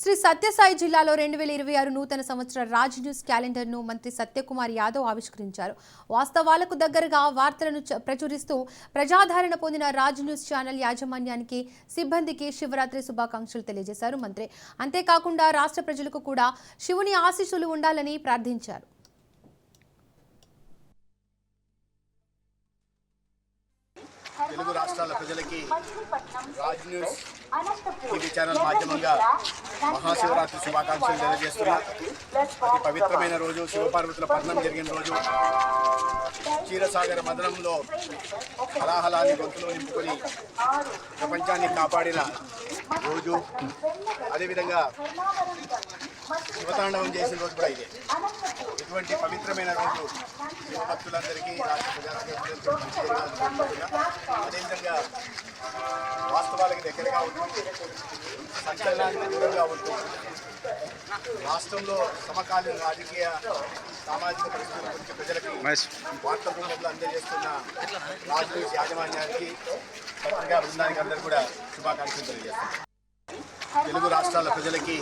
శ్రీ సత్యసాయి జిల్లాలో 2026 నూతన సంవత్సర రాజ్ న్యూస్ క్యాలెండర్ను మంత్రి సత్యకుమార్ యాదవ్ ఆవిష్కరించారు. వాస్తవాలకు దగ్గరగా వార్తలను ప్రచురిస్తూ ప్రజాదరణ పొందిన రాజ్ న్యూస్ ఛానల్ యాజమాన్యానికి, సిబ్బందికి శివరాత్రి శుభాకాంక్షలు తెలియజేశారు మంత్రి. అంతేకాకుండా రాష్ట్ర ప్రజలకు కూడా శివుని ఆశీస్సులు ఉండాలని ప్రార్థించారు. తెలుగు రాష్ట్రాల ప్రజలకి రాజ్ న్యూస్ టీవీ ఛానల్ మాధ్యమంగా మహాశివరాత్రి శుభాకాంక్షలు తెలియజేస్తున్నా. అతి పవిత్రమైన రోజు, శివపార్వతుల పర్ణం జరిగిన రోజు, క్షీరసాగర మదనంలో హలాహలాన్ని గొంతులో నింపుకొని ప్రపంచాన్ని కాపాడిన రోజు, అదేవిధంగా శివతాండవం చేసిన రోజు కూడా ఇదే. ఇటువంటి పవిత్రమైన రోజు శివభక్తులందరికీ, రాష్ట్ర అదేవిధంగా వాస్తవాలకు దగ్గరగా ఉంటుంది, సంచలనానికి దూరంగా ఉంటుంది. రాష్ట్రంలో సమకాలీన రాజకీయ, సామాజిక పరిస్థితుల గురించి ప్రజలకి వార్తా రూపంలో అందజేస్తున్న రాజ్ న్యూస్ యాజమాన్యానికి, పత్రికా బృందానికి అందరూ కూడా శుభాకాంక్షలు తెలియజేస్తున్నారు. తెలుగు రాష్ట్రాల ప్రజలకి